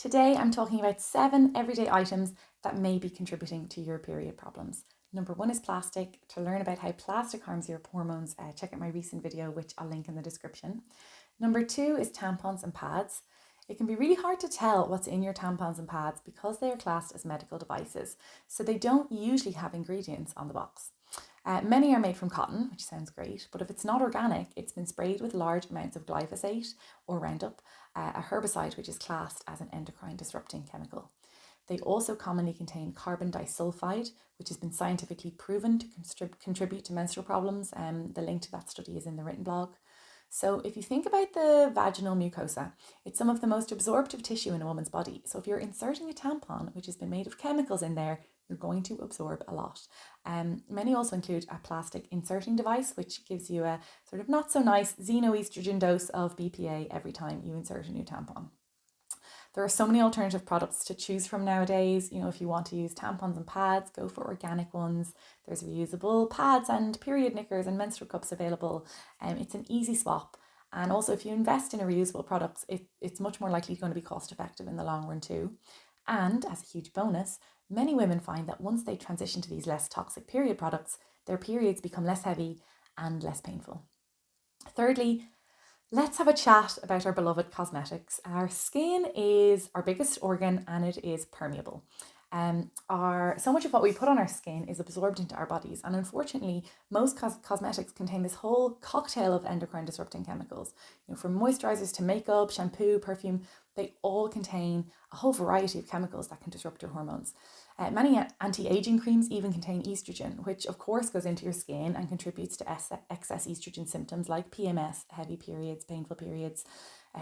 Today I'm talking about 7 everyday items that may be contributing to your period problems. Number 1 is plastic. To learn about how plastic harms your hormones, check out my recent video, which I'll link in the description. Number 2 is tampons and pads. It can be really hard to tell what's in your tampons and pads because they are classed as medical devices, so they don't usually have ingredients on the box. Many are made from cotton, which sounds great, but if it's not organic, it's been sprayed with large amounts of glyphosate or Roundup, a herbicide which is classed as an endocrine disrupting chemical. They also commonly contain carbon disulfide, which has been scientifically proven to contribute to menstrual problems. The link to that study is in the written blog. So if you think about the vaginal mucosa, it's some of the most absorptive tissue in a woman's body. So if you're inserting a tampon, which has been made of chemicals in there, you're going to absorb a lot. Many also include a plastic inserting device, which gives you a sort of not so nice xenoestrogen dose of BPA every time you insert a new tampon. There are so many alternative products to choose from nowadays. If you want to use tampons and pads, go for organic ones. There's reusable pads and period knickers and menstrual cups available. It's an easy swap. And also, if you invest in a reusable product, it's much more likely going to be cost effective in the long run too. And as a huge bonus, many women find that once they transition to these less toxic period products, their periods become less heavy and less painful. Thirdly, let's have a chat about our beloved cosmetics. Our skin is our biggest organ and it is permeable. So much of what we put on our skin is absorbed into our bodies, and unfortunately most cosmetics contain this whole cocktail of endocrine disrupting chemicals. From moisturizers to makeup, shampoo, perfume, they all contain a whole variety of chemicals that can disrupt your hormones. Many anti-aging creams even contain estrogen, which of course goes into your skin and contributes to excess estrogen symptoms like PMS, heavy periods, painful periods.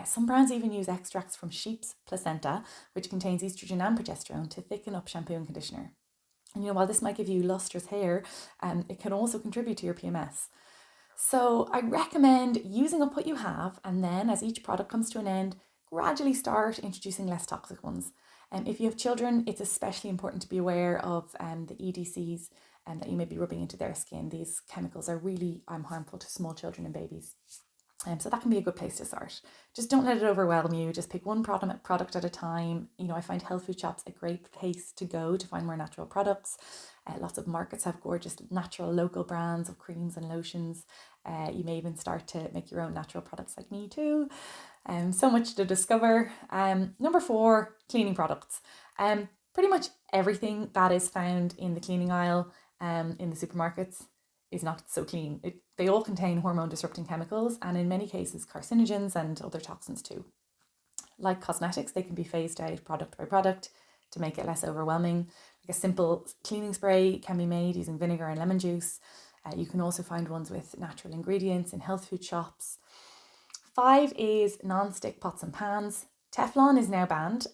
Some brands even use extracts from sheep's placenta, which contains estrogen and progesterone, to thicken up shampoo and conditioner. And while this might give you lustrous hair, it can also contribute to your PMS. So I recommend using up what you have, and then as each product comes to an end, gradually start introducing less toxic ones. If you have children, it's especially important to be aware of the EDCs that you may be rubbing into their skin. These chemicals are really harmful to small children and babies. So that can be a good place to start. Just don't let it overwhelm you. Just pick one product at a time. I find health food shops a great place to go to find more natural products. Lots of markets have gorgeous natural local brands of creams and lotions. You may even start to make your own natural products like me too. So much to discover. Number 4, cleaning products. Pretty much everything that is found in the cleaning aisle in the supermarkets is not so clean. They all contain hormone disrupting chemicals and in many cases carcinogens and other toxins too. Like cosmetics, they can be phased out product by product to make it less overwhelming. Like a simple cleaning spray can be made using vinegar and lemon juice. You can also find ones with natural ingredients in health food shops. 5 is non-stick pots and pans. Teflon is now banned,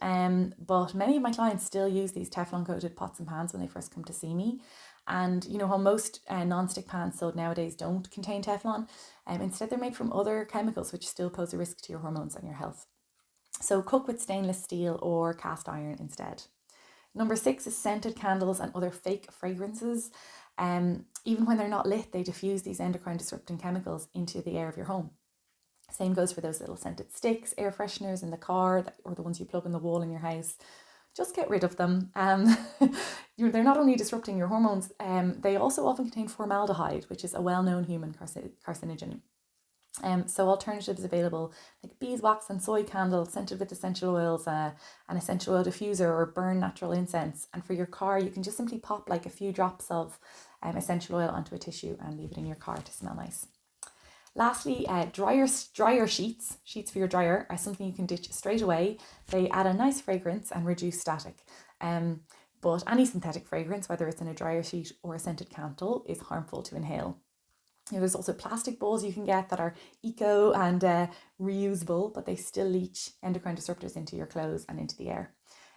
but many of my clients still use these Teflon coated pots and pans when they first come to see me. And how most non-stick pans sold nowadays don't contain Teflon. Instead, they're made from other chemicals which still pose a risk to your hormones and your health. So cook with stainless steel or cast iron instead. Number 6 is scented candles and other fake fragrances. Even when they're not lit, they diffuse these endocrine disrupting chemicals into the air of your home. Same goes for those little scented sticks, air fresheners in the car, or the ones you plug in the wall in your house. Just get rid of them. They're not only disrupting your hormones, they also often contain formaldehyde, which is a well-known human carcinogen. So alternatives available like beeswax and soy candles scented with essential oils, an essential oil diffuser, or burn natural incense. And for your car, you can just simply pop like a few drops of essential oil onto a tissue and leave it in your car to smell nice. Lastly, dryer sheets for your dryer are something you can ditch straight away. They add a nice fragrance and reduce static. But any synthetic fragrance, whether it's in a dryer sheet or a scented candle, is harmful to inhale. There's also plastic bowls you can get that are eco and reusable, but they still leach endocrine disruptors into your clothes and into the air.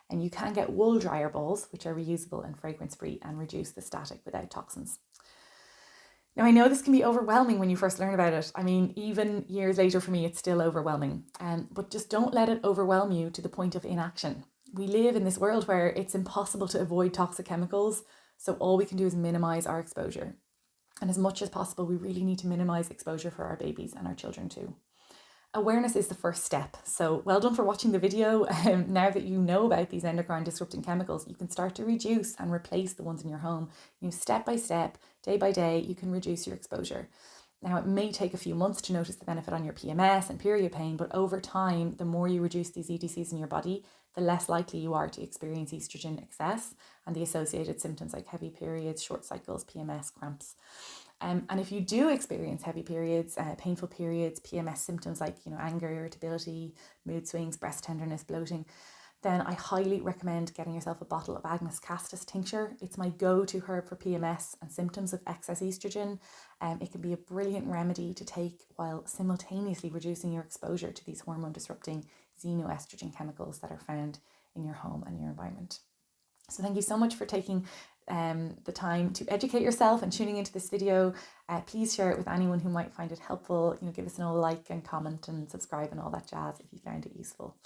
And you can get wool dryer bowls, which are reusable and fragrance free and reduce the static without toxins. Now, I know this can be overwhelming when you first learn about it. Even years later for me, it's still overwhelming. But just don't let it overwhelm you to the point of inaction. We live in this world where it's impossible to avoid toxic chemicals, so all we can do is minimize our exposure. And as much as possible, we really need to minimize exposure for our babies and our children too. Awareness is the first step. So well done for watching the video. Now that you know about these endocrine disrupting chemicals, you can start to reduce and replace the ones in your home. Step by step, day by day, you can reduce your exposure. Now, it may take a few months to notice the benefit on your PMS and period pain, but over time, the more you reduce these EDCs in your body, the less likely you are to experience estrogen excess and the associated symptoms like heavy periods, short cycles, PMS, cramps. And if you do experience heavy periods, painful periods, PMS symptoms like anger, irritability, mood swings, breast tenderness, bloating, then I highly recommend getting yourself a bottle of Agnus castus tincture. It's my go-to herb for PMS and symptoms of excess estrogen. It can be a brilliant remedy to take while simultaneously reducing your exposure to these hormone disrupting xenoestrogen chemicals that are found in your home and your environment. So thank you so much for taking the time to educate yourself and tuning into this video. Please share it with anyone who might find it helpful. Give us an old like and comment and subscribe and all that jazz if you found it useful.